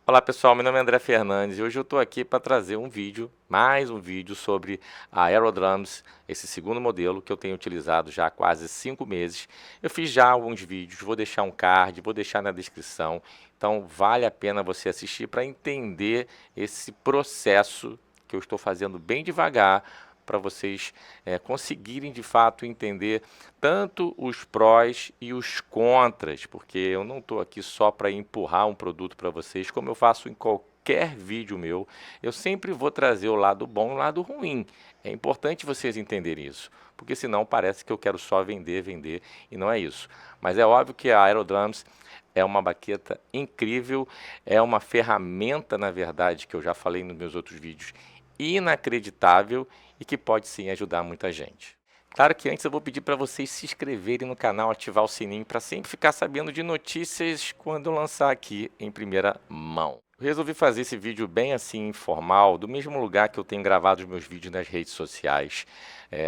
Olá pessoal, meu nome é André Fernandes e hoje eu estou aqui para trazer um vídeo, mais um vídeo sobre a Aerodrums, esse segundo modelo que eu tenho utilizado já há quase 5 meses. Eu fiz já alguns vídeos, vou deixar um card, vou deixar na descrição, então vale a pena você assistir para entender esse processo que eu estou fazendo bem devagar para vocês conseguirem de fato entender tanto os prós e os contras, porque eu não estou aqui só para empurrar um produto para vocês, como eu faço em qualquer vídeo meu, eu sempre vou trazer o lado bom e o lado ruim. É importante vocês entenderem isso, porque senão parece que eu quero só vender, vender, e não é isso. Mas é óbvio que a Aerodrums é uma baqueta incrível, é uma ferramenta, na verdade, que eu já falei nos meus outros vídeos, inacreditável e que pode sim ajudar muita gente. Claro que antes eu vou pedir para vocês se inscreverem no canal, ativar o sininho para sempre ficar sabendo de notícias quando eu lançar aqui em primeira mão. Eu resolvi fazer esse vídeo bem assim informal, do mesmo lugar que eu tenho gravado os meus vídeos nas redes sociais.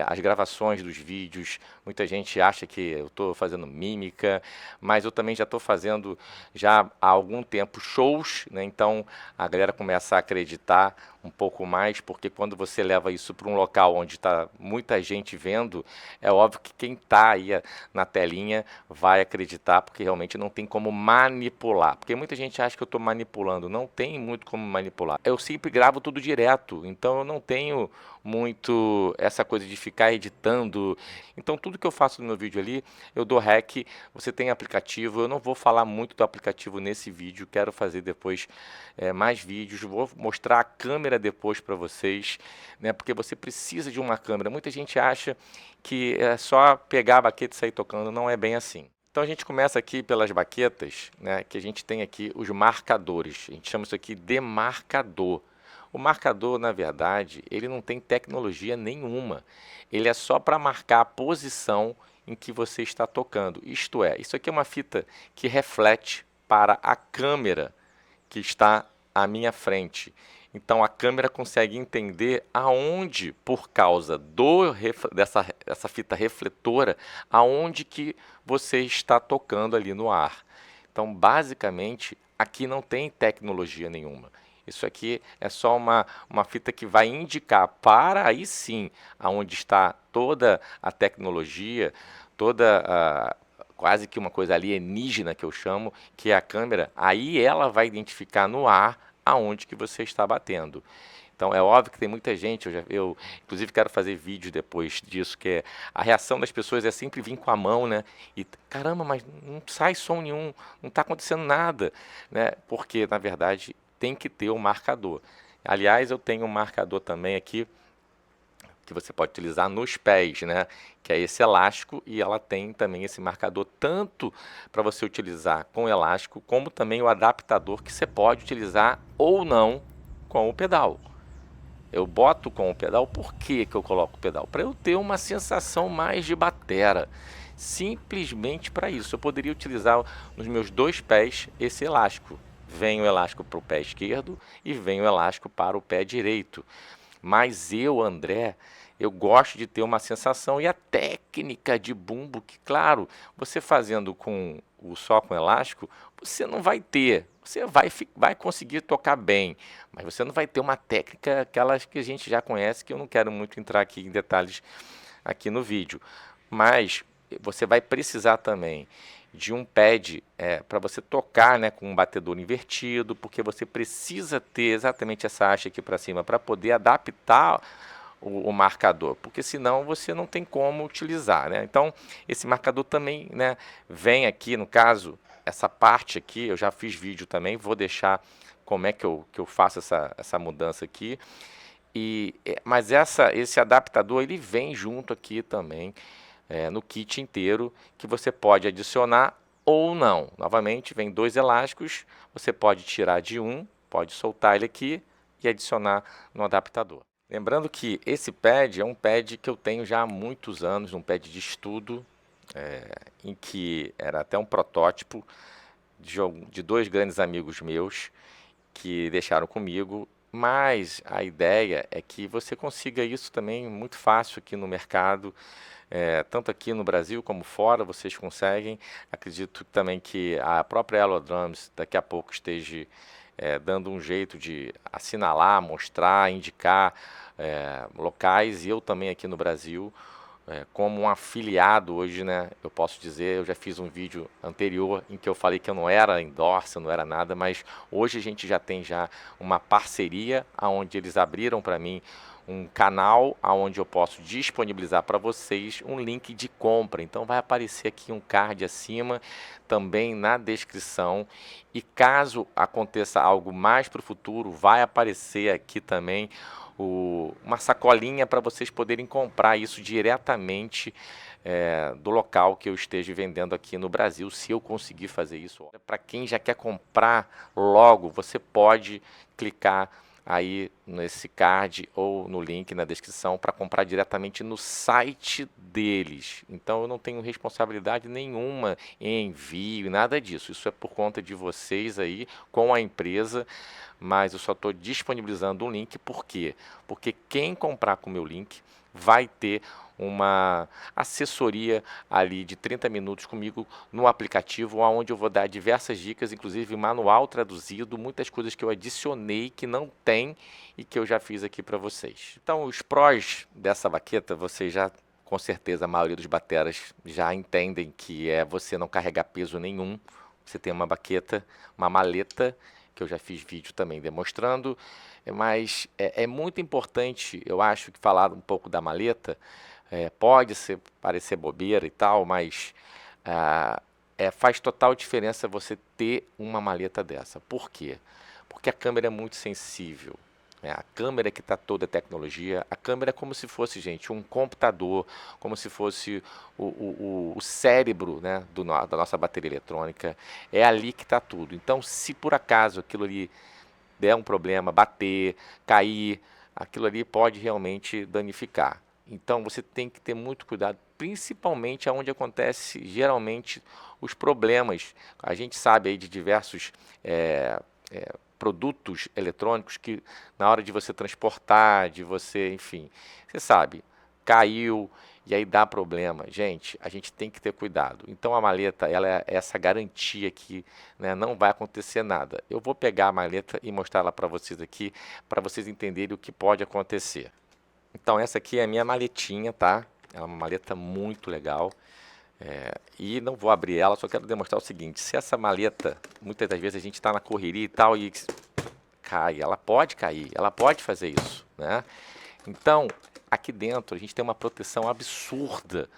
As gravações dos vídeos, muita gente acha que eu estou fazendo mímica, mas eu também já estou fazendo já há algum tempo shows, né? Então a galera começa a acreditar um pouco mais, porque quando você leva isso para um local onde está muita gente vendo, é óbvio que quem está aí na telinha vai acreditar, porque realmente não tem como manipular. Porque muita gente acha que eu estou manipulando, não tem muito como manipular. Eu sempre gravo tudo direto, então eu não tenho muito essa coisa de ficar editando. Então tudo que eu faço no meu vídeo ali, eu dou REC, você tem aplicativo, eu não vou falar muito do aplicativo nesse vídeo, quero fazer depois mais vídeos, vou mostrar a câmera depois para vocês, né, porque você precisa de uma câmera. Muita gente acha que é só pegar a baqueta e sair tocando, não é bem assim. Então a gente começa aqui pelas baquetas, né, que a gente tem aqui os marcadores, a gente chama isso aqui de marcador. O marcador, na verdade, ele não tem tecnologia nenhuma, ele é só para marcar a posição em que você está tocando. Isto é, isso aqui é uma fita que reflete para a câmera que está à minha frente. Então a câmera consegue entender aonde, por causa dessa fita refletora, aonde que você está tocando ali no ar. Então, basicamente, aqui não tem tecnologia nenhuma. Isso aqui é só uma fita que vai indicar para aí sim aonde está toda a tecnologia, toda a, quase que uma coisa alienígena que eu chamo, que é a câmera, aí ela vai identificar no ar aonde que você está batendo. Então é óbvio que tem muita gente, eu inclusive quero fazer vídeo depois disso, que é, a reação das pessoas é sempre vir com a mão, né? E caramba, mas não sai som nenhum, não está acontecendo nada, né? Porque na verdade tem que ter um marcador. Aliás, eu tenho um marcador também aqui que você pode utilizar nos pés, né? Que é esse elástico e ela tem também esse marcador tanto para você utilizar com elástico, como também o adaptador que você pode utilizar ou não com o pedal. Eu boto com o pedal, por que eu coloco o pedal? Para eu ter uma sensação mais de batera. Simplesmente para isso. Eu poderia utilizar nos meus dois pés esse elástico. Vem o elástico para o pé esquerdo e vem o elástico para o pé direito. Mas eu, André, eu gosto de ter uma sensação e a técnica de bumbo, que claro, você fazendo com o só com elástico, você não vai ter. Você vai conseguir tocar bem, mas você não vai ter uma técnica aquelas que a gente já conhece, que eu não quero muito entrar aqui em detalhes aqui no vídeo. Mas você vai precisar também de um pad para você tocar, né, com um batedor invertido, porque você precisa ter exatamente essa haste aqui para cima para poder adaptar o marcador, porque senão você não tem como utilizar, né? Então esse marcador também, né, vem aqui, no caso, essa parte aqui, eu já fiz vídeo também, vou deixar como é que eu faço essa mudança aqui. Mas esse adaptador ele vem junto aqui também, no kit inteiro, que você pode adicionar ou não. Novamente, vem dois elásticos, você pode tirar de um, pode soltar ele aqui e adicionar no adaptador. Lembrando que esse pad é um pad que eu tenho já há muitos anos, um pad de estudo, em que era até um protótipo de dois grandes amigos meus que deixaram comigo, Mas a ideia é que você consiga isso também muito fácil aqui no mercado, tanto aqui no Brasil como fora, vocês conseguem. Acredito também que a própria Aerodrums daqui a pouco esteja dando um jeito de assinalar, mostrar, indicar locais, e eu também aqui no Brasil, como um afiliado hoje, né? Eu posso dizer, eu já fiz um vídeo anterior em que eu falei que eu não era endorser, não era nada, mas hoje a gente já tem uma parceria onde eles abriram para mim um canal onde eu posso disponibilizar para vocês um link de compra. Então vai aparecer aqui um card acima, também na descrição. E caso aconteça algo mais para o futuro, vai aparecer aqui também uma sacolinha para vocês poderem comprar isso diretamente do local que eu esteja vendendo aqui no Brasil, se eu conseguir fazer isso. Para quem já quer comprar logo, você pode clicar aí nesse card ou no link na descrição para comprar diretamente no site deles. Então eu não tenho responsabilidade nenhuma em envio, nada disso. Isso é por conta de vocês aí com a empresa, mas eu só estou disponibilizando um link. Por quê? Porque quem comprar com o meu link vai ter uma assessoria ali de 30 minutos comigo no aplicativo, onde eu vou dar diversas dicas, inclusive manual traduzido, muitas coisas que eu adicionei que não tem e que eu já fiz aqui para vocês. Então, os prós dessa baqueta, vocês já, com certeza, a maioria dos bateras já entendem que é você não carregar peso nenhum. Você tem uma baqueta, uma maleta, que eu já fiz vídeo também demonstrando, mas é muito importante, eu acho, que falar um pouco da maleta. Pode parecer bobeira e tal, mas faz total diferença você ter uma maleta dessa. Por quê? Porque a câmera é muito sensível. A câmera que está toda a tecnologia, a câmera é como se fosse, gente, um computador, como se fosse o cérebro, né, da nossa bateria eletrônica. É ali que está tudo. Então, se por acaso aquilo ali der um problema, bater, cair, aquilo ali pode realmente danificar. Então você tem que ter muito cuidado, principalmente onde acontece geralmente os problemas. A gente sabe aí de diversos produtos eletrônicos que na hora de você transportar, de você, enfim, você sabe, caiu e aí dá problema. Gente, a gente tem que ter cuidado. Então a maleta, ela é essa garantia que, né, não vai acontecer nada. Eu vou pegar a maleta e mostrar ela para vocês aqui, para vocês entenderem o que pode acontecer. Então essa aqui é a minha maletinha, tá? É uma maleta muito legal. E não vou abrir ela, só quero demonstrar o seguinte: se essa maleta, muitas das vezes a gente está na correria e tal, e cai, ela pode cair, ela pode fazer isso, né? Então, aqui dentro a gente tem uma proteção absurda,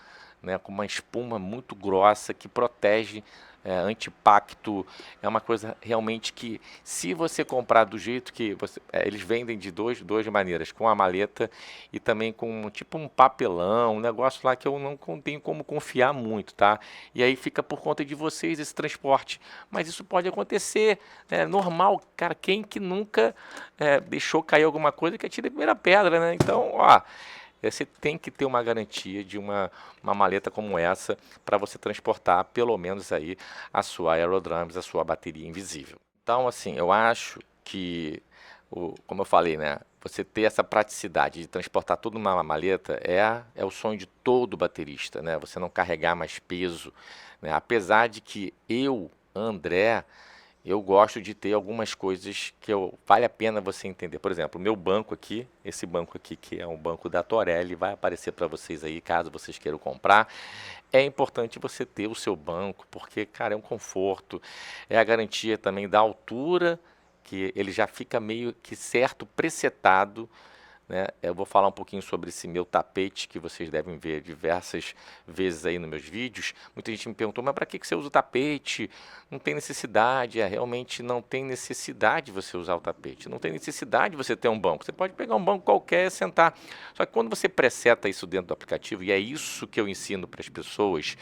né, com uma espuma muito grossa que protege, anti-impacto. É uma coisa realmente que, se você comprar do jeito que eles vendem de duas maneiras, com a maleta e também com tipo um papelão, um negócio lá que eu não tenho como confiar muito, tá? E aí fica por conta de vocês esse transporte. Mas isso pode acontecer, é normal, cara. Quem que nunca deixou cair alguma coisa que atira a primeira pedra, né? Então, ó, você tem que ter uma garantia de uma maleta como essa para você transportar pelo menos aí a sua Aerodrums, a sua bateria invisível. Então, assim, eu acho que, como eu falei, né, você ter essa praticidade de transportar tudo numa maleta é o sonho de todo baterista, né? Você não carregar mais peso, né? Apesar de que André, eu gosto de ter algumas coisas que vale a pena você entender. Por exemplo, o meu banco aqui, esse banco aqui, que é um banco da Torelli, vai aparecer para vocês aí, caso vocês queiram comprar. É importante você ter o seu banco, porque, cara, é um conforto, é a garantia também da altura, que ele já fica meio que certo, presetado, né? Eu vou falar um pouquinho sobre esse meu tapete, que vocês devem ver diversas vezes aí nos meus vídeos. Muita gente me perguntou, mas para que você usa o tapete? Não tem necessidade. Realmente não tem necessidade você usar o tapete. Não tem necessidade você ter um banco. Você pode pegar um banco qualquer e sentar. Só que quando você preseta isso dentro do aplicativo, e é isso que eu ensino para as pessoas,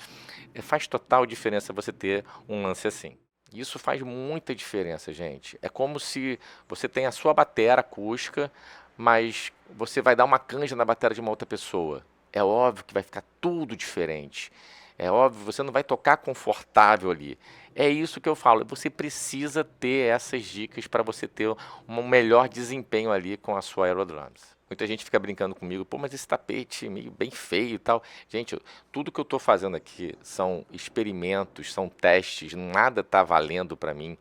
faz total diferença você ter um lance assim. Isso faz muita diferença, gente. É como se você tem a sua bateria acústica, mas você vai dar uma canja na bateria de uma outra pessoa. É óbvio que vai ficar tudo diferente. É óbvio, você não vai tocar confortável ali. É isso que eu falo, você precisa ter essas dicas para você ter um melhor desempenho ali com a sua Aerodrums. Muita gente fica brincando comigo, pô, mas esse tapete meio bem feio e tal. Gente, tudo que eu estou fazendo aqui são experimentos, são testes, nada está valendo para mim.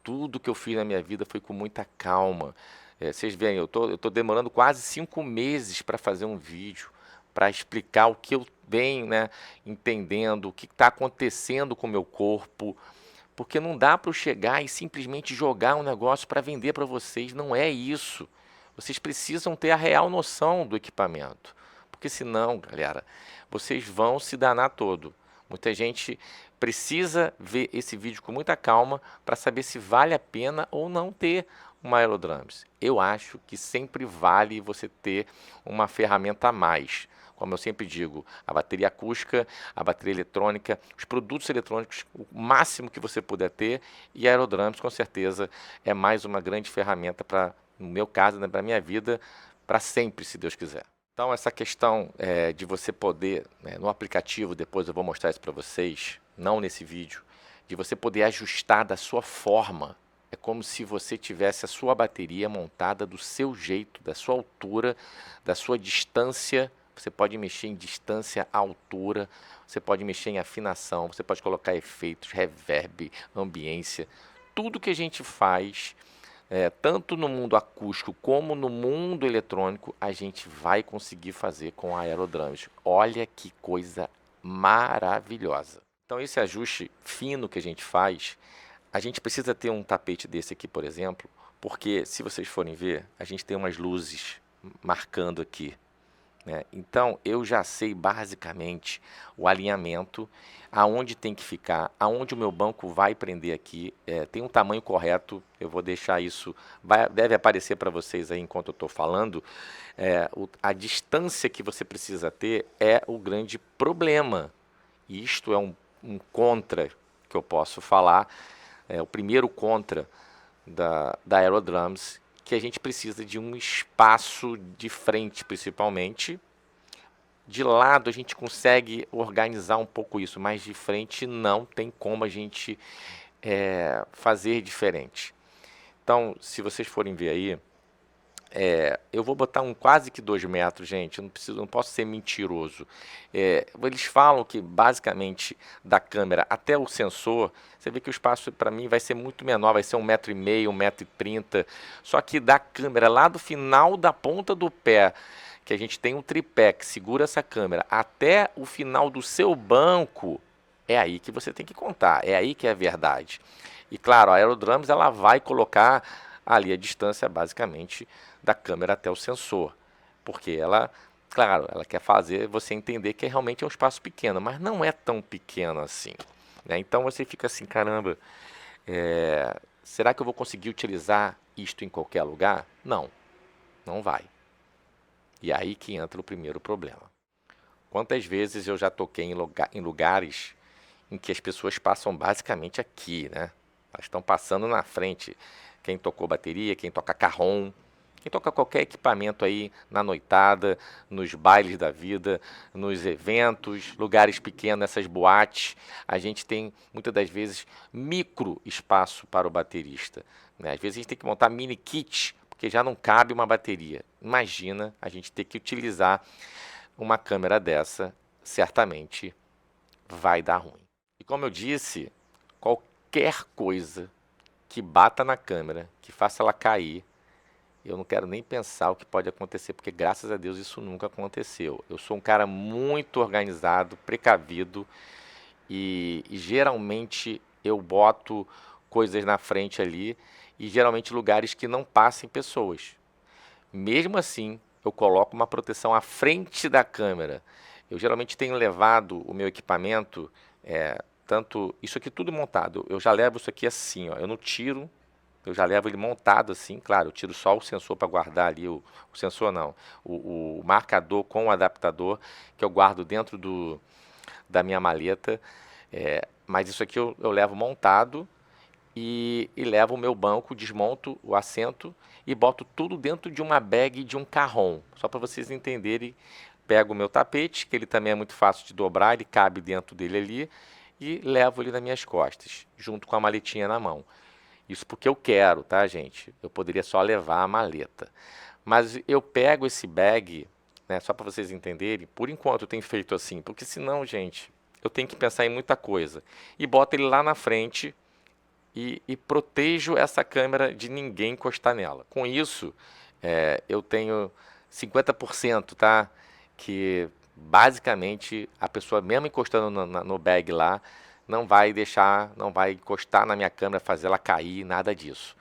Tudo que eu fiz na minha vida foi com muita calma. Vocês veem, eu tô demorando quase 5 meses para fazer um vídeo, para explicar o que eu venho, né, entendendo, o que está acontecendo com o meu corpo, porque não dá para eu chegar e simplesmente jogar um negócio para vender para vocês, não é isso. Vocês precisam ter a real noção do equipamento, porque senão, galera, vocês vão se danar todo. Muita gente precisa ver esse vídeo com muita calma para saber se vale a pena ou não ter uma Aerodrums. Eu acho que sempre vale você ter uma ferramenta a mais. Como eu sempre digo, a bateria acústica, a bateria eletrônica, os produtos eletrônicos, o máximo que você puder ter, e a Aerodrums com certeza é mais uma grande ferramenta para, no meu caso, né, para a minha vida, para sempre, se Deus quiser. Então, essa questão de você poder, né, no aplicativo, depois eu vou mostrar isso para vocês, não nesse vídeo, de você poder ajustar da sua forma. É como se você tivesse a sua bateria montada do seu jeito, da sua altura, da sua distância. Você pode mexer em distância, altura, você pode mexer em afinação, você pode colocar efeitos, reverb, ambiência. Tudo que a gente faz tanto no mundo acústico como no mundo eletrônico, a gente vai conseguir fazer com a Aerodrums. Olha que coisa maravilhosa. Então, esse ajuste fino que a gente faz, a gente precisa ter um tapete desse aqui, por exemplo, porque se vocês forem ver, a gente tem umas luzes marcando aqui, né? Então, eu já sei basicamente o alinhamento, aonde tem que ficar, aonde o meu banco vai prender aqui, tem um tamanho correto, eu vou deixar isso, deve aparecer para vocês aí enquanto eu estou falando, a distância que você precisa ter é o grande problema. E isto é um contra que eu posso falar, o primeiro contra da Aerodrums, que a gente precisa de um espaço de frente, principalmente. De lado a gente consegue organizar um pouco isso, mas de frente não tem como a gente fazer diferente. Então, se vocês forem ver aí, eu vou botar quase que 2 metros, gente. Eu não posso ser mentiroso. Eles falam que basicamente da câmera até o sensor, você vê que o espaço para mim vai ser muito menor, vai ser 1,5 m, 1,30 m. Só que da câmera lá do final da ponta do pé, que a gente tem um tripé que segura essa câmera, até o final do seu banco, é aí que você tem que contar. É aí que é a verdade. E claro, a Aerodrums ela vai colocar ali a distância basicamente da câmera até o sensor, porque ela, claro, ela quer fazer você entender que realmente é um espaço pequeno, mas não é tão pequeno assim, né? Então você fica assim, caramba, será que eu vou conseguir utilizar isto em qualquer lugar? Não, não vai. E aí que entra o primeiro problema. Quantas vezes eu já toquei em lugares em que as pessoas passam basicamente aqui, né? Elas estão passando na frente. Quem tocou bateria, quem toca carrom, quem toca qualquer equipamento aí na noitada, nos bailes da vida, nos eventos, lugares pequenos, essas boates, a gente tem muitas das vezes micro espaço para o baterista, né? Às vezes a gente tem que montar mini kit, porque já não cabe uma bateria. Imagina a gente ter que utilizar uma câmera dessa, certamente vai dar ruim. E como eu disse, qualquer coisa que bata na câmera, que faça ela cair, eu não quero nem pensar o que pode acontecer, porque graças a Deus isso nunca aconteceu. Eu sou um cara muito organizado, precavido, e geralmente eu boto coisas na frente ali, e geralmente lugares que não passem pessoas. Mesmo assim, eu coloco uma proteção à frente da câmera. Eu geralmente tenho levado o meu equipamento, tanto isso aqui tudo montado. Eu já levo isso aqui assim, ó. Eu não tiro, eu já levo ele montado assim. Claro, eu tiro só o sensor para guardar ali o sensor não, o marcador com o adaptador que eu guardo dentro da minha maleta. Mas isso aqui eu levo montado. E levo o meu banco, desmonto o assento e boto tudo dentro de uma bag de um carrom, só para vocês entenderem pego o meu tapete, que ele também é muito fácil de dobrar, ele cabe dentro dele ali, e levo ele nas minhas costas, junto com a maletinha na mão. Isso porque eu quero, tá, gente? Eu poderia só levar a maleta. Mas eu pego esse bag, né, só para vocês entenderem, por enquanto eu tenho feito assim, porque senão, gente, eu tenho que pensar em muita coisa. E boto ele lá na frente e protejo essa câmera de ninguém encostar nela. Com isso, eu tenho 50%, tá? Que basicamente a pessoa mesmo encostando no bag lá, não vai encostar na minha câmera, fazer ela cair, nada disso.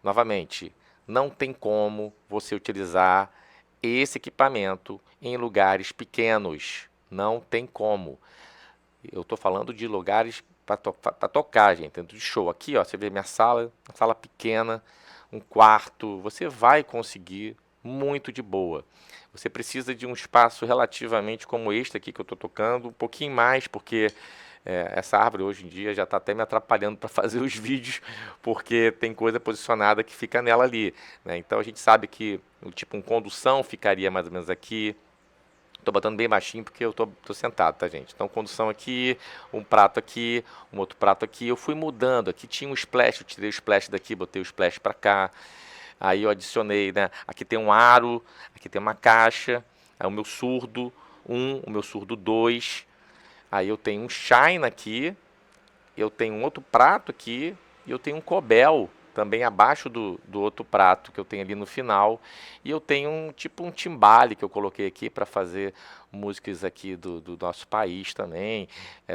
Novamente, não tem como você utilizar esse equipamento em lugares pequenos. Não tem como. Eu estou falando de lugares para tocar, gente, dentro de show. Aqui, ó, você vê minha sala, uma sala pequena, um quarto, você vai conseguir muito de boa. Você precisa de um espaço relativamente como este aqui que eu estou tocando, um pouquinho mais, porque essa árvore hoje em dia já está até me atrapalhando para fazer os vídeos, porque tem coisa posicionada que fica nela ali, né? Então a gente sabe que tipo um condução ficaria mais ou menos aqui. Tô botando bem baixinho porque eu tô sentado, tá, gente? Então, condução aqui, um prato aqui, um outro prato aqui. Eu fui mudando. Aqui tinha um splash, eu tirei o splash daqui, botei o splash pra cá. Aí eu adicionei, né? Aqui tem um aro, aqui tem uma caixa. Aí o meu surdo 1, o meu surdo 2. Aí eu tenho um shine aqui, eu tenho um outro prato aqui e eu tenho um cobel também abaixo do outro prato que eu tenho ali no final. E eu tenho tipo um timbale que eu coloquei aqui para fazer músicas aqui do nosso país também,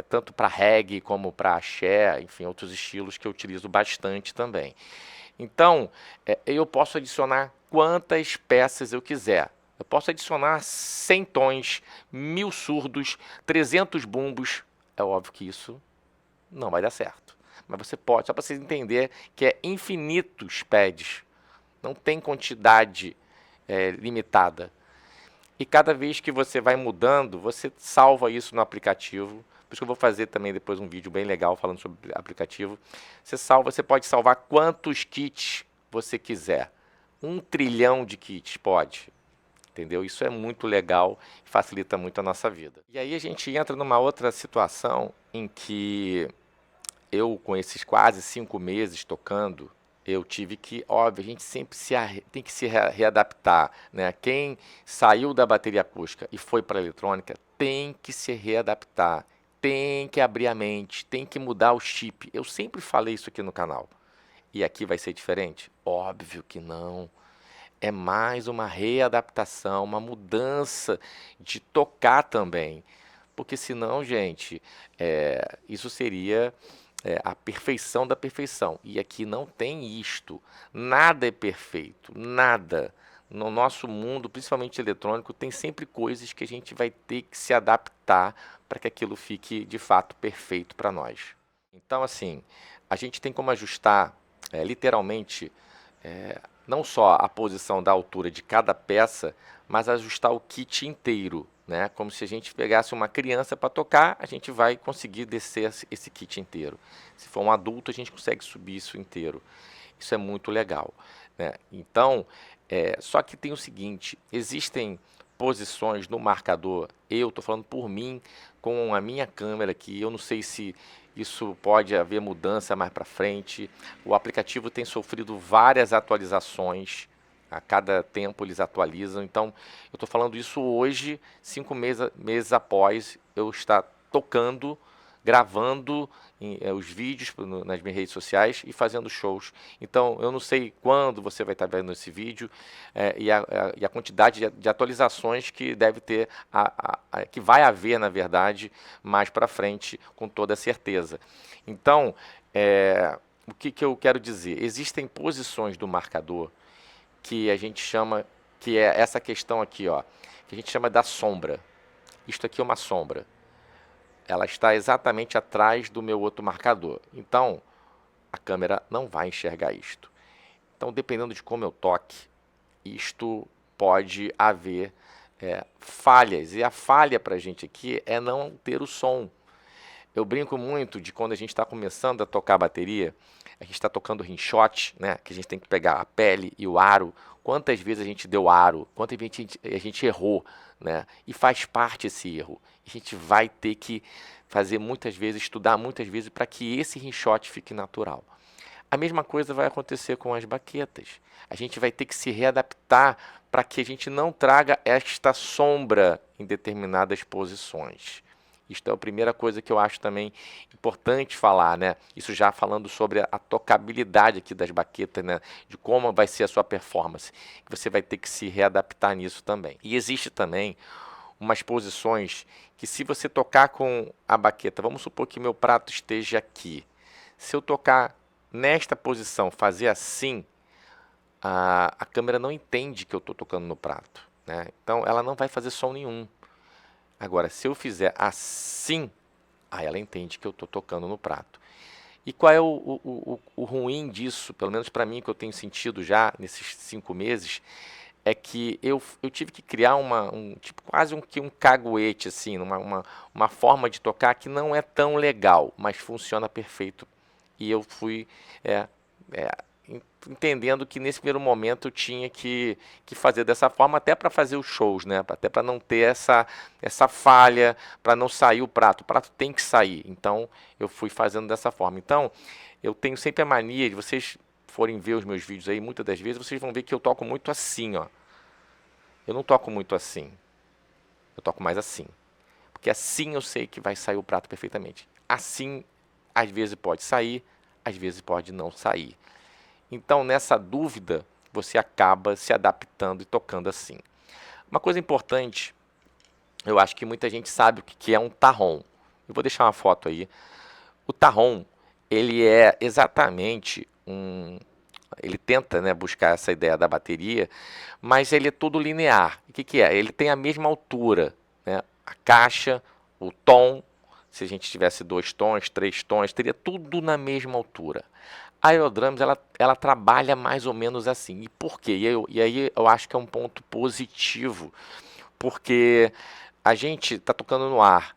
tanto para reggae como para axé, enfim, outros estilos que eu utilizo bastante também. Então, eu posso adicionar quantas peças eu quiser. Eu posso adicionar 100 tons, 1000 surdos, 300 bumbos. É óbvio que isso não vai dar certo. Mas você pode, só para vocês entenderem que é infinitos pads. Não tem quantidade limitada. E cada vez que você vai mudando, você salva isso no aplicativo. Por isso que eu vou fazer também depois um vídeo bem legal falando sobre aplicativo. Você pode salvar quantos kits você quiser. 1 trilhão de kits, pode. Entendeu? Isso é muito legal e facilita muito a nossa vida. E aí a gente entra numa outra situação em que eu, com esses quase 5 meses tocando, eu tive que, óbvio, a gente sempre tem que se readaptar, né? Quem saiu da bateria acústica e foi para a eletrônica tem que se readaptar, tem que abrir a mente, tem que mudar o chip. Eu sempre falei isso aqui no canal. E aqui vai ser diferente? Óbvio que não. É mais uma readaptação, uma mudança de tocar também. Porque senão, gente, isso seria a perfeição da perfeição. E aqui não tem isto. Nada é perfeito, nada. No nosso mundo, principalmente eletrônico, tem sempre coisas que a gente vai ter que se adaptar para que aquilo fique de fato perfeito para nós. Então, assim, a gente tem como ajustar literalmente não só a posição da altura de cada peça, mas ajustar o kit inteiro, né? Como se a gente pegasse uma criança para tocar, a gente vai conseguir descer esse kit inteiro. Se for um adulto, a gente consegue subir isso inteiro. Isso é muito legal, né? Então, só que tem o seguinte, existem posições no marcador, eu estou falando por mim, com a minha câmera aqui, eu não sei se isso pode haver mudança mais para frente. O aplicativo tem sofrido várias atualizações. A cada tempo eles atualizam. Então, eu estou falando isso hoje, 5 meses após eu estar tocando, gravando os vídeos nas minhas redes sociais e fazendo shows. Então, eu não sei quando você vai estar vendo esse vídeo e a quantidade de atualizações que deve ter, que vai haver, na verdade, mais para frente, com toda certeza. Então, o que eu quero dizer? Existem posições do marcador que a gente chama, que é essa questão aqui, ó, que a gente chama da sombra. Isto aqui é uma sombra. Ela está exatamente atrás do meu outro marcador. Então, a câmera não vai enxergar isto. Então, dependendo de como eu toque, isto pode haver falhas. E a falha para a gente aqui é não ter o som. Eu brinco muito de quando a gente está começando a tocar bateria, a gente está tocando rinshot, né? Que a gente tem que pegar a pele e o aro. Quantas vezes a gente deu aro, quantas vezes a gente errou, né? E faz parte esse erro. A gente vai ter que fazer muitas vezes, estudar muitas vezes para que esse rinshot fique natural. A mesma coisa vai acontecer com as baquetas. A gente vai ter que se readaptar para que a gente não traga esta sombra em determinadas posições. Isto é a primeira coisa que eu acho também importante falar, né? Isso já falando sobre a tocabilidade aqui das baquetas, né? De como vai ser a sua performance. Você vai ter que se readaptar nisso também. E existe também umas posições que se você tocar com a baqueta, vamos supor que meu prato esteja aqui. Se eu tocar nesta posição, fazer assim, a câmera não entende que eu estou tocando no prato, né? Então ela não vai fazer som nenhum. Agora, se eu fizer assim, aí ela entende que eu estou tocando no prato. E qual é o ruim disso, pelo menos para mim, que eu tenho sentido já nesses 5 meses, é que eu tive que criar tipo, quase um caguete, assim, uma forma de tocar que não é tão legal, mas funciona perfeito. E eu fui é, é, entendendo que nesse primeiro momento eu tinha que fazer dessa forma, até para fazer os shows, né? Até para não ter essa falha, para não sair o prato tem que sair. Então eu fui fazendo dessa forma. Então eu tenho sempre a mania de vocês forem ver os meus vídeos aí, muitas das vezes vocês vão ver que eu toco muito assim, ó. Eu não toco muito assim, eu toco mais assim. Porque assim eu sei que vai sair o prato perfeitamente. Assim, às vezes pode sair, às vezes pode não sair. Então, nessa dúvida, você acaba se adaptando e tocando assim. Uma coisa importante, eu acho que muita gente sabe o que é um tarrom. Eu vou deixar uma foto aí. O tarrom, ele é exatamente ele tenta, né, buscar essa ideia da bateria, mas ele é todo linear. O que é? Ele tem a mesma altura, né? A caixa, o tom, se a gente tivesse 2 tons, 3 tons, teria tudo na mesma altura. A Aerodrums, ela trabalha mais ou menos assim. E por quê? E aí eu acho que é um ponto positivo, porque a gente está tocando no ar.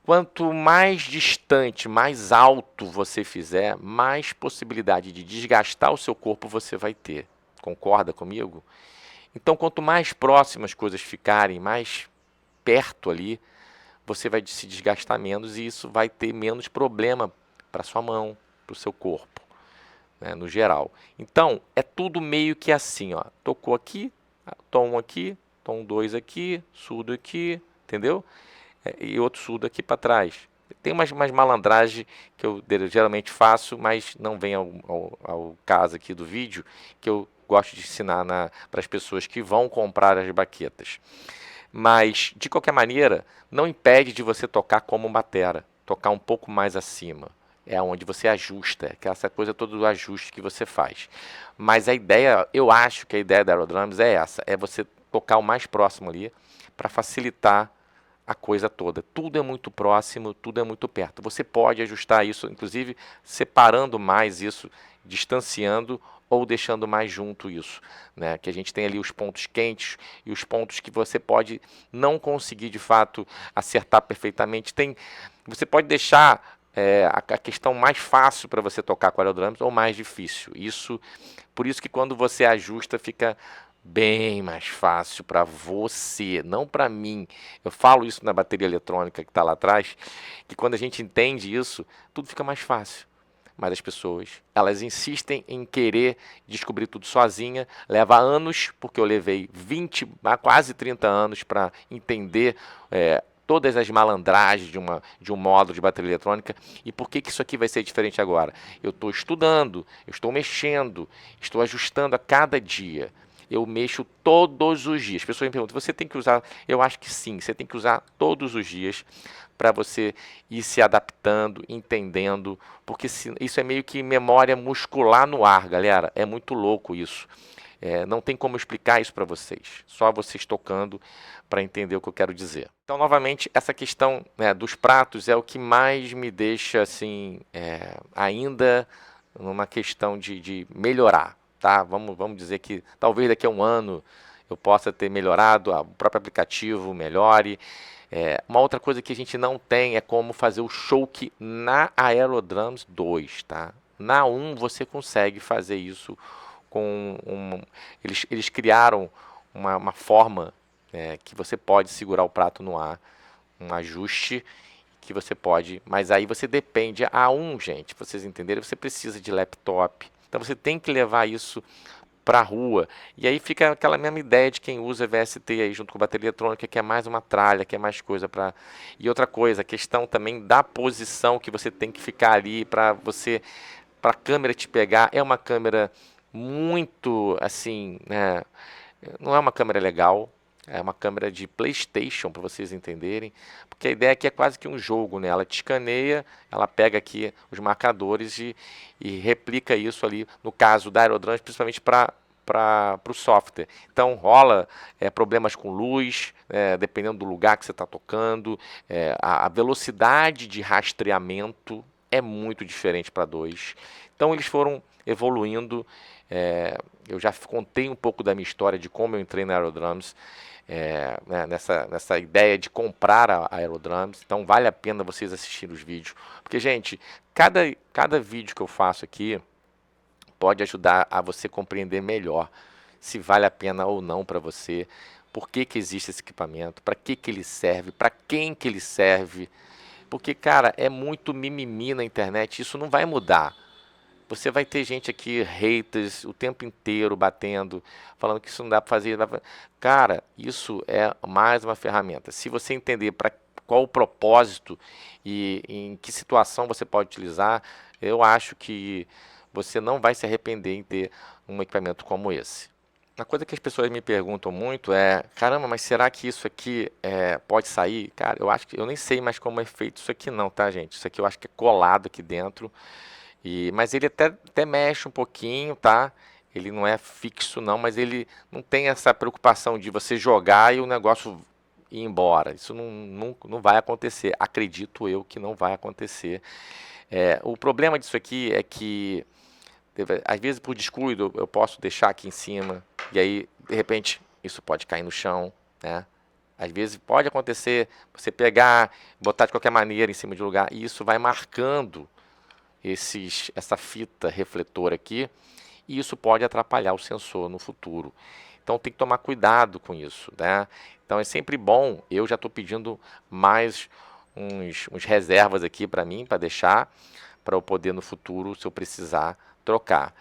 Quanto mais distante, mais alto você fizer, mais possibilidade de desgastar o seu corpo você vai ter. Concorda comigo? Então, quanto mais próximas as coisas ficarem, mais perto ali, você vai se desgastar menos e isso vai ter menos problema para sua mão, para o seu corpo, né, no geral. Então, é tudo meio que assim, ó. Tocou aqui, tom 2 aqui, surdo aqui, entendeu? E outro surdo aqui para trás. Tem umas malandragens que eu geralmente faço, mas não vem ao caso aqui do vídeo, que eu gosto de ensinar para as pessoas que vão comprar as baquetas. Mas, de qualquer maneira, não impede de você tocar como batera, tocar um pouco mais acima. É onde você ajusta, que é essa coisa toda do ajuste que você faz. Mas a ideia, eu acho que a ideia da Aerodrums é essa, é você tocar o mais próximo ali, para facilitar a coisa toda. Tudo é muito próximo, tudo é muito perto. Você pode ajustar isso, inclusive separando mais isso, distanciando ou deixando mais junto isso, né? Que a gente tem ali os pontos quentes e os pontos que você pode não conseguir de fato acertar perfeitamente. Você pode deixar a questão mais fácil para você tocar com aerodrums ou mais difícil. Por isso que quando você ajusta fica bem mais fácil para você, não para mim. Eu falo isso na bateria eletrônica que está lá atrás, que quando a gente entende isso, tudo fica mais fácil. Mas as pessoas, elas insistem em querer descobrir tudo sozinha. Leva anos, porque eu levei 20, quase 30 anos para entender todas as malandragens de um módulo de bateria eletrônica. E por que isso aqui vai ser diferente agora? Eu estou estudando, eu estou mexendo, estou ajustando a cada dia. Eu mexo todos os dias. As pessoas me perguntam, você tem que usar? Eu acho que sim, você tem que usar todos os dias para você ir se adaptando, entendendo, porque isso é meio que memória muscular no ar, galera. É muito louco isso. Não tem como explicar isso para vocês, só vocês tocando para entender o que eu quero dizer. Então, novamente, essa questão, né, dos pratos é o que mais me deixa assim, ainda numa questão de melhorar. Tá? Vamos dizer que talvez daqui a um ano eu possa ter melhorado, o próprio aplicativo melhore. Uma outra coisa que a gente não tem é como fazer o choke na Aerodrums 2, tá? Na 1 você consegue fazer isso com eles criaram uma forma que você pode segurar o prato no ar, um ajuste que você pode, mas aí você depende. A 1, gente, pra vocês entenderem, você precisa de laptop. Então você tem que levar isso para a rua. E aí fica aquela mesma ideia de quem usa VST aí junto com bateria eletrônica, que é mais uma tralha, que é mais coisa para. E outra coisa, a questão também da posição que você tem que ficar ali para a câmera te pegar. É uma câmera muito assim, né? Não é uma câmera legal. É uma câmera de PlayStation, para vocês entenderem, porque a ideia aqui é quase que um jogo, né? Ela te escaneia, ela pega aqui os marcadores e replica isso ali, no caso da Aerodrums, principalmente para o software. Então rola problemas com luz, dependendo do lugar que você está tocando, a velocidade de rastreamento é muito diferente para 2. Então eles foram evoluindo. Eu já contei um pouco da minha história de como eu entrei na Aerodrums, né, nessa ideia de comprar a Aerodrums. Então vale a pena vocês assistirem os vídeos, porque gente, cada vídeo que eu faço aqui pode ajudar a você compreender melhor se vale a pena ou não para você, por que que existe esse equipamento, para que que ele serve, para quem que ele serve, porque cara, é muito mimimi na internet, isso não vai mudar. Você vai ter gente aqui, haters, o tempo inteiro batendo, falando que isso não dá para fazer. Cara, isso é mais uma ferramenta. Se você entender para qual o propósito e em que situação você pode utilizar, eu acho que você não vai se arrepender em ter um equipamento como esse. Uma coisa que as pessoas me perguntam muito é, caramba, mas será que isso aqui pode sair? Cara, eu acho que eu nem sei mais como é feito isso aqui não, tá, gente? Isso aqui eu acho que é colado aqui dentro. Mas ele até mexe um pouquinho, tá? Ele não é fixo não, mas ele não tem essa preocupação de você jogar e o negócio ir embora. Isso não vai acontecer. Acredito eu que não vai acontecer. O problema disso aqui é que, às vezes por descuido, eu posso deixar aqui em cima e aí, de repente, isso pode cair no chão, né? Às vezes pode acontecer você pegar, botar de qualquer maneira em cima de um lugar e isso vai marcando essa fita refletor aqui, e isso pode atrapalhar o sensor no futuro. Então tem que tomar cuidado com isso, né? Então é sempre bom, eu já estou pedindo mais uns reservas aqui para mim, para deixar, para eu poder no futuro, se eu precisar, trocar.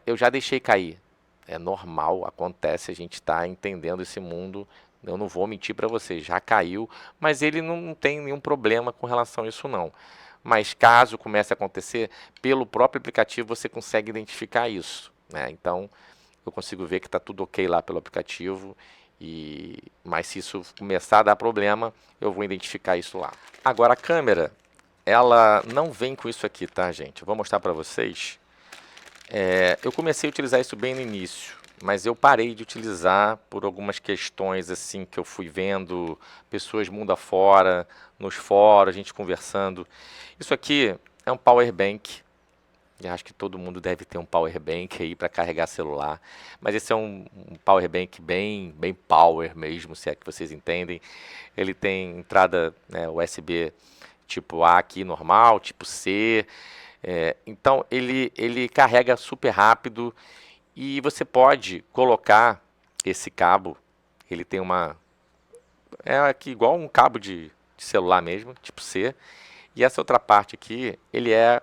Eu já deixei cair, é normal, acontece, a gente está entendendo esse mundo, eu não vou mentir para vocês, já caiu, mas ele não tem nenhum problema com relação a isso não. Mas caso comece a acontecer, pelo próprio aplicativo você consegue identificar isso, né? Então eu consigo ver que está tudo ok lá pelo aplicativo, mas se isso começar a dar problema, eu vou identificar isso lá. Agora a câmera, ela não vem com isso aqui, tá, gente? Eu vou mostrar para vocês. Eu comecei a utilizar isso bem no início, mas eu parei de utilizar por algumas questões assim que eu fui vendo pessoas mundo afora, nos fóruns, a gente conversando. Isso aqui é um power bank. Eu acho que todo mundo deve ter um power bank aí para carregar celular, mas esse é um power bank bem power mesmo, se é que vocês entendem. Ele tem entrada, né, USB tipo A aqui normal, tipo C. Então ele carrega super rápido e você pode colocar esse cabo. Ele tem aqui igual um cabo de celular mesmo, tipo C. E essa outra parte aqui, ele é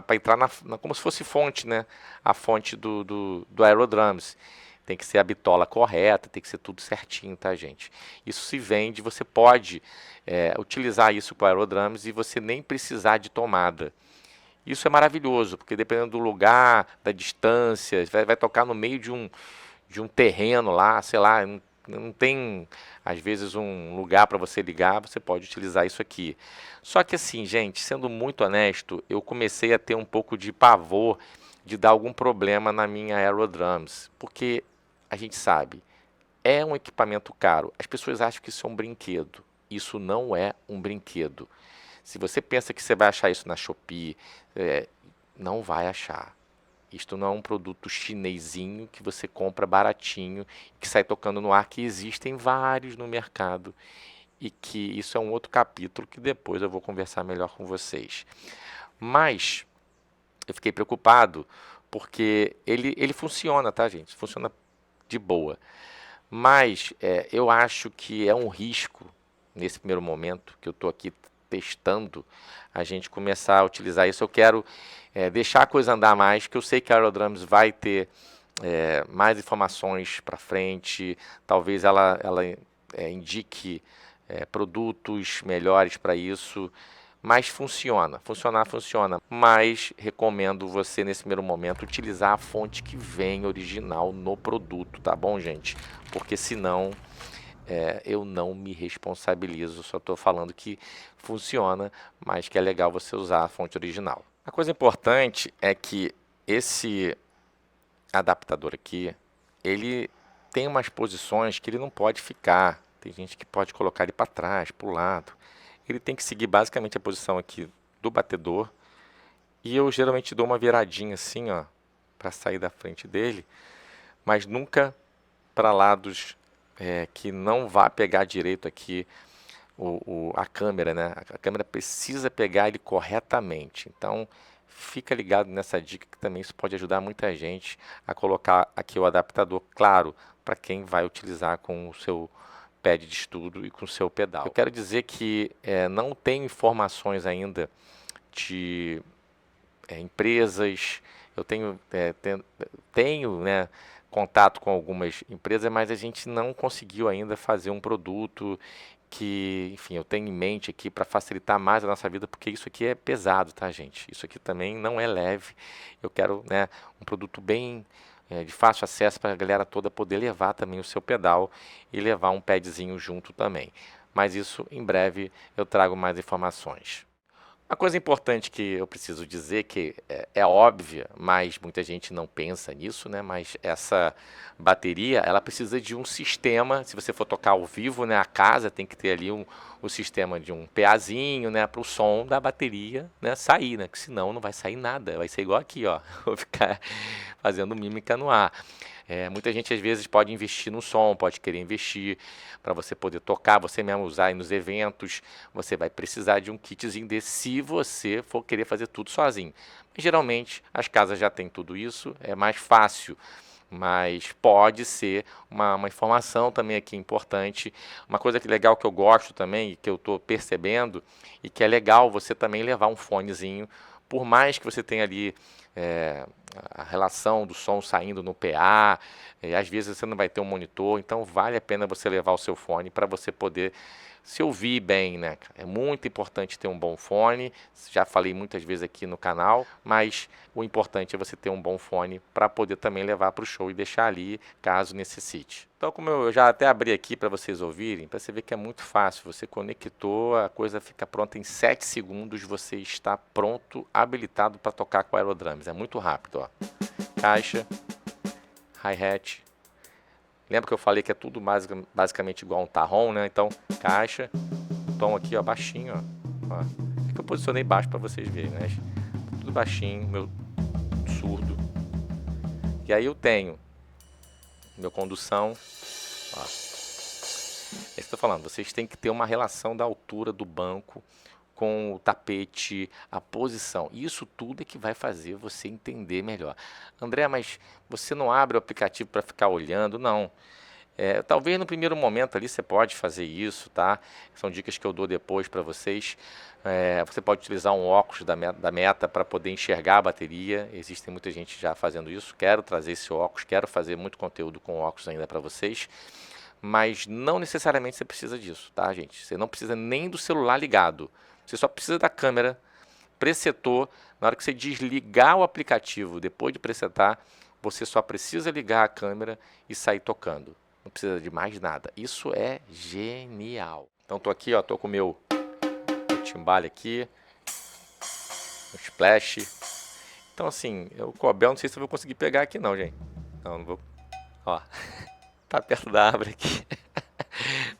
para entrar como se fosse fonte, né? A fonte do Aerodrums. Tem que ser a bitola correta, tem que ser tudo certinho, tá, gente? Isso se vende, você pode utilizar isso com Aerodrums e você nem precisar de tomada. Isso é maravilhoso, porque dependendo do lugar, da distância, vai tocar no meio de um terreno lá, sei lá, não tem, às vezes, um lugar para você ligar, você pode utilizar isso aqui. Só que assim, gente, sendo muito honesto, eu comecei a ter um pouco de pavor de dar algum problema na minha Aerodrums, porque a gente sabe, é um equipamento caro. As pessoas acham que isso é um brinquedo. Isso não é um brinquedo. Se você pensa que você vai achar isso na Shopee, não vai achar. Isto não é um produto chinesinho que você compra baratinho, que sai tocando no ar, que existem vários no mercado. E que isso é um outro capítulo que depois eu vou conversar melhor com vocês. Mas eu fiquei preocupado, porque ele funciona, tá, gente? Funciona de boa. Mas eu acho que é um risco, nesse primeiro momento, que eu estou aqui testando, a gente começar a utilizar isso. Eu quero deixar a coisa andar mais, que eu sei que a Aerodrums vai ter mais informações para frente, talvez ela indique produtos melhores para isso, mas funciona, funciona, mas recomendo você nesse primeiro momento utilizar a fonte que vem original no produto, tá bom, gente? Porque senão eu não me responsabilizo, só estou falando que funciona, mas que é legal você usar a fonte original. A coisa importante é que esse adaptador aqui, ele tem umas posições que ele não pode ficar. Tem gente que pode colocar ele para trás, para o lado. Ele tem que seguir basicamente a posição aqui do batedor. E eu geralmente dou uma viradinha assim, ó, para sair da frente dele, mas nunca para lados que não vá pegar direito aqui a câmera, né? A câmera precisa pegar ele corretamente. Então, fica ligado nessa dica que também isso pode ajudar muita gente a colocar aqui o adaptador, claro, para quem vai utilizar com o seu pad de estudo e com o seu pedal. Eu quero dizer que não tenho informações ainda de empresas, eu tenho, né, contato com algumas empresas, mas a gente não conseguiu ainda fazer um produto que, enfim, eu tenho em mente aqui para facilitar mais a nossa vida, porque isso aqui é pesado, tá, gente? Isso aqui também não é leve. Eu quero, né, um produto bem de fácil acesso para a galera toda poder levar também o seu pedal e levar um padzinho junto também. Mas isso em breve eu trago mais informações. Uma coisa importante que eu preciso dizer, que é óbvia, mas muita gente não pensa nisso, né? Mas essa bateria, ela precisa de um sistema, se você for tocar ao vivo, né? A casa tem que ter ali o sistema de um PAzinho, né? Para o som da bateria, né? Sair, né? Que senão não vai sair nada, vai ser igual aqui, ó. Vou ficar fazendo mímica no ar. Muita gente às vezes pode investir no som, pode querer investir para você poder tocar, você mesmo usar aí nos eventos. Você vai precisar de um kitzinho desse se você for querer fazer tudo sozinho. Mas, geralmente as casas já têm tudo isso, é mais fácil. Mas pode ser uma informação também aqui importante. Uma coisa que legal que eu gosto também, e que eu estou percebendo, e que é legal você também levar um fonezinho, por mais que você tenha ali a relação do som saindo no PA, às vezes você não vai ter um monitor, então vale a pena você levar o seu fone para você poder se ouvir bem, né? É muito importante ter um bom fone, já falei muitas vezes aqui no canal, mas o importante é você ter um bom fone para poder também levar para o show e deixar ali caso necessite. Então, como eu já até abri aqui para vocês ouvirem, para você ver que é muito fácil, você conectou, a coisa fica pronta em 7 segundos, você está pronto, habilitado para tocar com a Aerodrums. É muito rápido, ó. Caixa, hi-hat. Lembra que eu falei que é tudo basicamente igual a um tarrom, né? Então, caixa, tom aqui, ó, baixinho, ó. É que eu posicionei baixo para vocês verem, né? Tudo baixinho, meu surdo. E aí eu tenho meu condução, ó. É isso que eu tô falando, vocês têm que ter uma relação da altura do banco com o tapete, a posição. Isso tudo é que vai fazer você entender melhor. André, mas você não abre o aplicativo para ficar olhando? Não. Talvez no primeiro momento ali você pode fazer isso, tá? São dicas que eu dou depois para vocês. Você pode utilizar um óculos da Meta para poder enxergar a bateria. Existe muita gente já fazendo isso. Quero trazer esse óculos, quero fazer muito conteúdo com óculos ainda para vocês. Mas não necessariamente você precisa disso, tá, gente? Você não precisa nem do celular ligado. Você só precisa da câmera, presetou. Na hora que você desligar o aplicativo, depois de presetar, você só precisa ligar a câmera e sair tocando. Não precisa de mais nada. Isso é genial. Então tô aqui, ó, tô com o meu timbale aqui, o splash. Então assim, o Cobel não sei se eu vou conseguir pegar aqui não, gente. Não vou. Ó, tá perto da árvore aqui.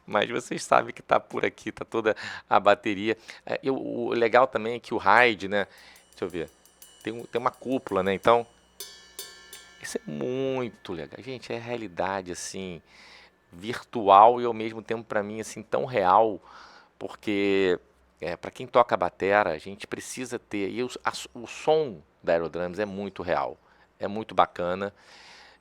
Mas vocês sabem que tá por aqui, tá toda a bateria. O legal também é que o RAID, né? Deixa eu ver. Tem uma cúpula, né? Então, isso é muito legal. Gente, é realidade, assim, virtual e ao mesmo tempo para mim, assim, tão real. Porque para quem toca batera, a gente precisa ter. E o som da Aerodrums é muito real, é muito bacana,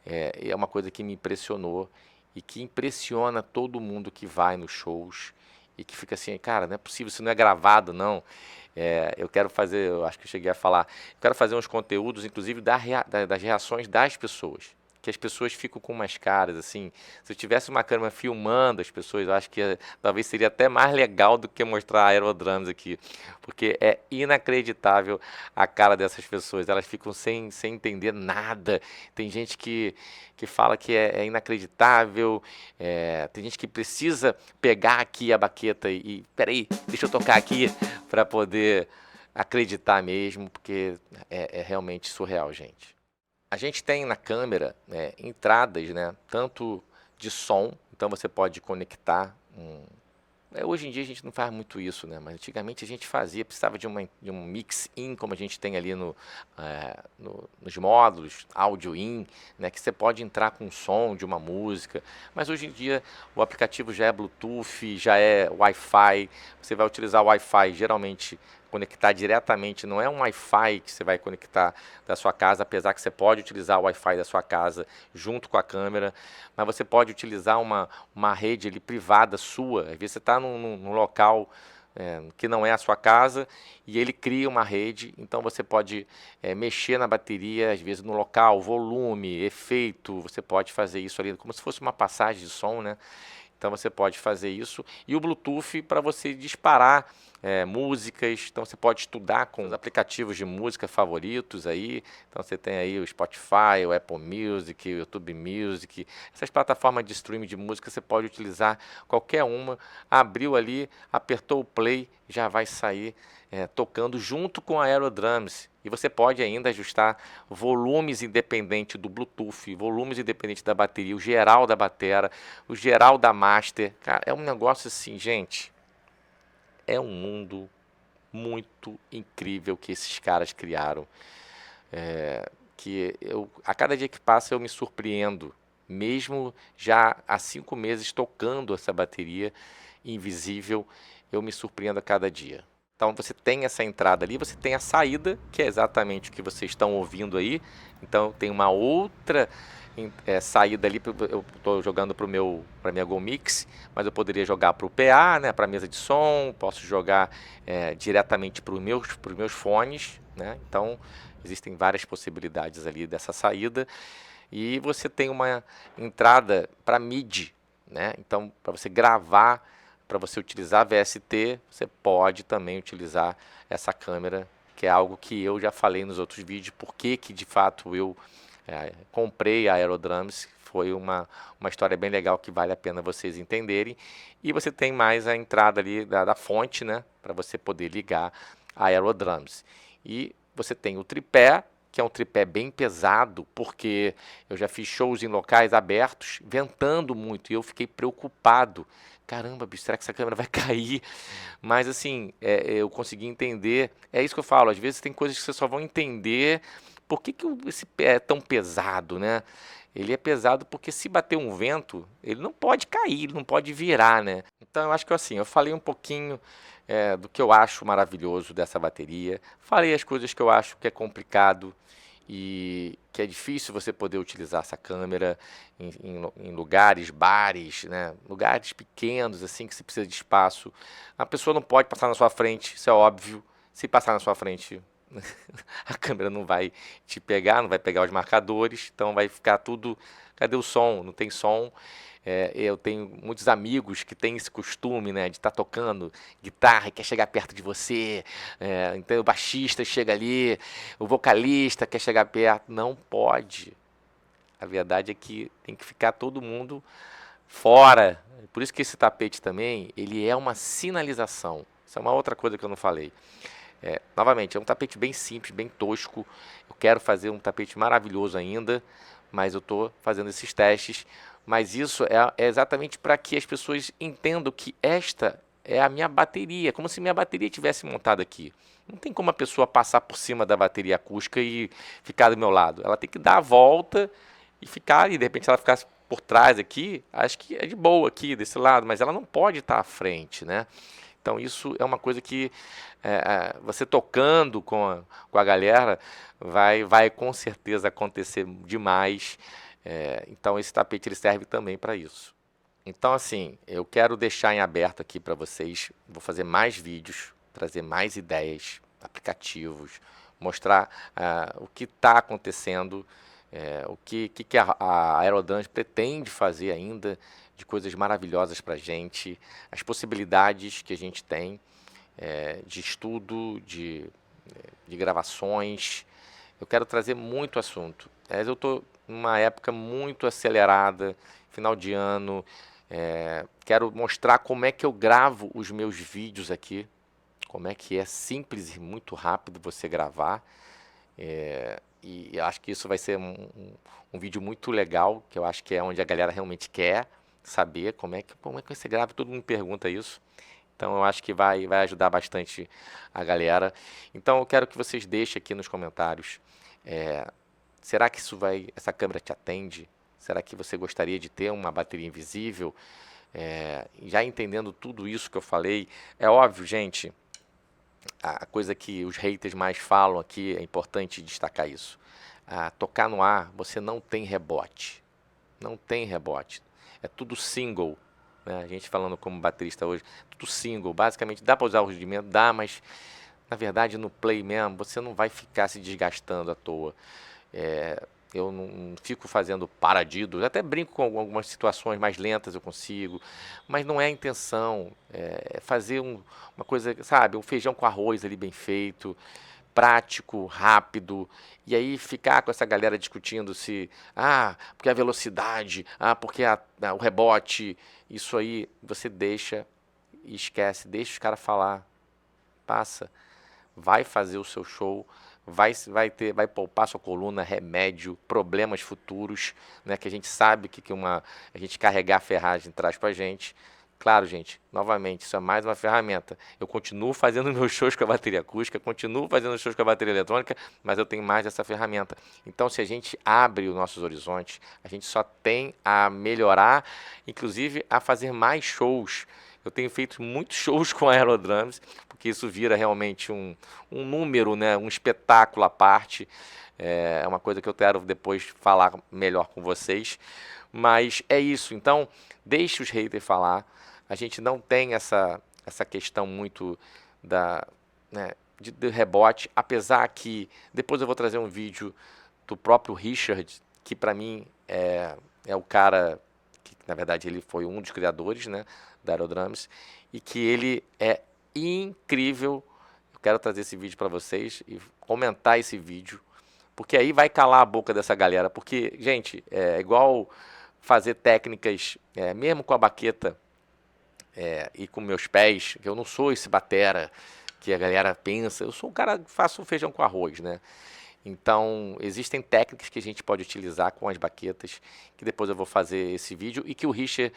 é uma coisa que me impressionou e que impressiona todo mundo que vai nos shows e que fica assim, cara, não é possível, isso não é gravado, não. Eu quero fazer, eu acho que eu cheguei a falar, eu quero fazer uns conteúdos, inclusive das reações das pessoas. Que as pessoas ficam com umas caras, assim, se eu tivesse uma câmera filmando as pessoas, eu acho que talvez seria até mais legal do que mostrar Aerodrums aqui, porque é inacreditável a cara dessas pessoas, elas ficam sem entender nada. Tem gente que fala que é inacreditável, tem gente que precisa pegar aqui a baqueta peraí, deixa eu tocar aqui para poder acreditar mesmo, porque é realmente surreal, gente. A gente tem na câmera entradas, né, tanto de som, então você pode conectar hoje em dia a gente não faz muito isso, né? Mas antigamente a gente fazia, precisava de um mix-in, como a gente tem ali nos módulos, áudio-in, né? Que você pode entrar com som de uma música. Mas hoje em dia o aplicativo já é Bluetooth, já é Wi-Fi. Você vai utilizar o Wi-Fi geralmente conectar diretamente, não é um Wi-Fi que você vai conectar da sua casa, apesar que você pode utilizar o Wi-Fi da sua casa junto com a câmera, mas você pode utilizar uma rede ali privada sua. Às vezes você está num local que não é a sua casa e ele cria uma rede, então você pode mexer na bateria, às vezes no local, volume, efeito, você pode fazer isso ali como se fosse uma passagem de som, né? Então você pode fazer isso. E o Bluetooth para você disparar músicas. Então você pode estudar com os aplicativos de música favoritos aí. Então você tem aí o Spotify, o Apple Music, o YouTube Music. Essas plataformas de streaming de música você pode utilizar qualquer uma. Abriu ali, apertou o play, já vai sair tocando junto com a Aerodrums. E você pode ainda ajustar volumes independentes do Bluetooth, volumes independentes da bateria, o geral da batera, o geral da master. Cara, é um negócio assim, gente. É um mundo muito incrível que esses caras criaram. Que a cada dia que passa eu me surpreendo. Mesmo já há 5 meses tocando essa bateria invisível, eu me surpreendo a cada dia. Então você tem essa entrada ali, você tem a saída, que é exatamente o que vocês estão ouvindo aí. Então tem uma outra saída ali, eu estou jogando para a minha Go Mix, mas eu poderia jogar para o PA, né, para a mesa de som, posso jogar diretamente para os meus fones, né? Então existem várias possibilidades ali dessa saída. E você tem uma entrada para MIDI, né? Então para você gravar, para você utilizar VST, você pode também utilizar essa câmera, que é algo que eu já falei nos outros vídeos, porque que de fato eu comprei a Aerodrums. Foi uma história bem legal que vale a pena vocês entenderem. E você tem mais a entrada ali da fonte, né, para você poder ligar a Aerodrums. E você tem o tripé, que é um tripé bem pesado, porque eu já fiz shows em locais abertos, ventando muito, e eu fiquei preocupado. Caramba, bicho, será que essa câmera vai cair? Mas assim, eu consegui entender. É isso que eu falo, às vezes tem coisas que você só vão entender. Por que esse pé é tão pesado, né? Ele é pesado porque se bater um vento, ele não pode cair, ele não pode virar, né? Então eu acho que assim, eu falei um pouquinho do que eu acho maravilhoso dessa bateria. Falei as coisas que eu acho que é complicado e que é difícil você poder utilizar essa câmera em lugares, bares, né? Lugares pequenos, assim, que você precisa de espaço. A pessoa não pode passar na sua frente, isso é óbvio. Se passar na sua frente, a câmera não vai te pegar, não vai pegar os marcadores, então vai ficar tudo... Cadê o som? Não tem som. Eu tenho muitos amigos que têm esse costume, né, de estar tocando guitarra e quer chegar perto de você. Então o baixista chega ali, o vocalista quer chegar perto. Não pode. A verdade é que tem que ficar todo mundo fora. Por isso que esse tapete também, ele é uma sinalização. Isso é uma outra coisa que eu não falei. Novamente, é um tapete bem simples, bem tosco. Eu quero fazer um tapete maravilhoso ainda, mas eu estou fazendo esses testes. Mas isso é exatamente para que as pessoas entendam que esta é a minha bateria, como se minha bateria tivesse montada aqui. Não tem como a pessoa passar por cima da bateria acústica e ficar do meu lado. Ela tem que dar a volta e ficar ali. De repente, se ela ficasse por trás aqui, acho que é de boa aqui, desse lado, mas ela não pode estar à frente, né? Então isso é uma coisa que você tocando com a galera vai com certeza acontecer demais. Então esse tapete ele serve também para isso. Então assim, eu quero deixar em aberto aqui para vocês, vou fazer mais vídeos, trazer mais ideias, aplicativos, mostrar o que está acontecendo, o que a Aerodrums pretende fazer ainda de coisas maravilhosas para a gente, as possibilidades que a gente tem de estudo, de gravações. Eu quero trazer muito assunto. Mas eu estou numa época muito acelerada, final de ano. Quero mostrar como é que eu gravo os meus vídeos aqui, como é que é simples e muito rápido você gravar. E eu acho que isso vai ser um vídeo muito legal, que eu acho que é onde a galera realmente quer saber como é que você grava. Todo mundo pergunta isso. Então eu acho que vai ajudar bastante a galera. Então eu quero que vocês deixem aqui nos comentários. Será que essa câmera te atende? Será que você gostaria de ter uma bateria invisível? Já entendendo tudo isso que eu falei, é óbvio, gente, a coisa que os haters mais falam aqui, é importante destacar isso. Tocar no ar, você não tem rebote. Não tem rebote. É tudo single. Né? A gente falando como baterista hoje, tudo single. Basicamente, dá para usar o rudimento? Dá, mas na verdade no play mesmo, você não vai ficar se desgastando à toa. Eu não fico fazendo paradidos, até brinco com algumas situações mais lentas eu consigo, mas não é a intenção. É fazer uma coisa, sabe, um feijão com arroz ali bem feito, prático, rápido, e aí ficar com essa galera discutindo se, porque a velocidade, porque o rebote, isso aí você deixa e esquece, deixa os caras falar, passa, vai fazer o seu show, vai poupar sua coluna, remédio, problemas futuros, né, que a gente sabe que a gente carregar a ferragem traz pra gente. Claro, gente, novamente, isso é mais uma ferramenta. Eu continuo fazendo meus shows com a bateria acústica, continuo fazendo shows com a bateria eletrônica, mas eu tenho mais essa ferramenta. Então, se a gente abre os nossos horizontes, a gente só tem a melhorar, inclusive a fazer mais shows. Eu tenho feito muitos shows com a Aerodrums, porque isso vira realmente um número, né, um espetáculo à parte. É uma coisa que eu quero depois falar melhor com vocês. Mas é isso, então deixe os haters falar. A gente não tem essa questão muito de rebote, apesar que depois eu vou trazer um vídeo do próprio Richard, que para mim é o cara que na verdade ele foi um dos criadores, né, da Aerodrums, e que ele é incrível. Eu quero trazer esse vídeo para vocês e comentar esse vídeo, porque aí vai calar a boca dessa galera, porque, gente, é igual fazer técnicas, mesmo com a baqueta e com meus pés, que eu não sou esse batera que a galera pensa, eu sou um cara que faço feijão com arroz, né? Então, existem técnicas que a gente pode utilizar com as baquetas, que depois eu vou fazer esse vídeo, e que o Richard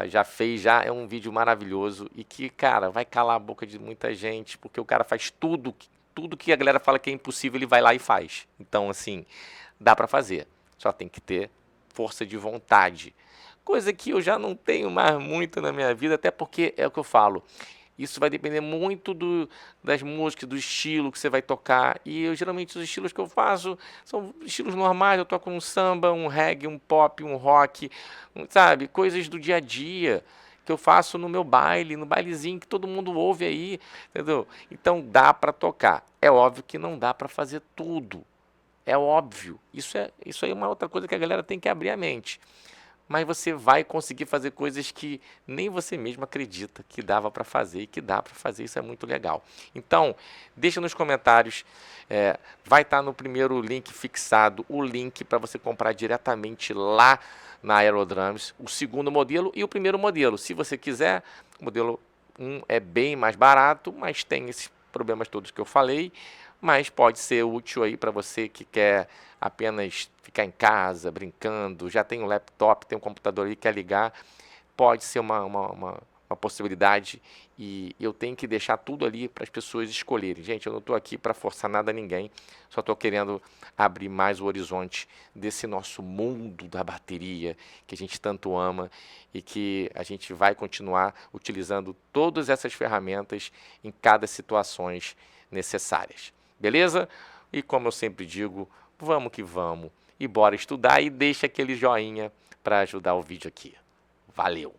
já fez, é um vídeo maravilhoso, e que, cara, vai calar a boca de muita gente, porque o cara faz tudo que a galera fala que é impossível, ele vai lá e faz. Então, assim, dá pra fazer, só tem que ter força de vontade, coisa que eu já não tenho mais muito na minha vida, até porque é o que eu falo, isso vai depender muito das músicas, do estilo que você vai tocar. E geralmente os estilos que eu faço são estilos normais. Eu toco um samba, um reggae, um pop, um rock, sabe? Coisas do dia a dia que eu faço no meu baile, no bailezinho que todo mundo ouve aí, entendeu? Então dá para tocar. É óbvio que não dá para fazer tudo. É óbvio. Isso aí é uma outra coisa que a galera tem que abrir a mente. Mas você vai conseguir fazer coisas que nem você mesmo acredita que dava para fazer e que dá para fazer. Isso é muito legal. Então, deixa nos comentários. Vai estar no primeiro link fixado o link para você comprar diretamente lá na Aerodrums o segundo modelo e o primeiro modelo. Se você quiser, o modelo 1 é bem mais barato, mas tem esses problemas todos que eu falei. Mas pode ser útil aí para você que quer apenas ficar em casa, brincando, já tem um laptop, tem um computador aí, quer ligar, pode ser uma uma possibilidade e eu tenho que deixar tudo ali para as pessoas escolherem. Gente, eu não estou aqui para forçar nada a ninguém, só estou querendo abrir mais o horizonte desse nosso mundo da bateria que a gente tanto ama e que a gente vai continuar utilizando todas essas ferramentas em cada situações necessárias. Beleza? E como eu sempre digo, vamos que vamos e bora estudar e deixa aquele joinha para ajudar o vídeo aqui. Valeu!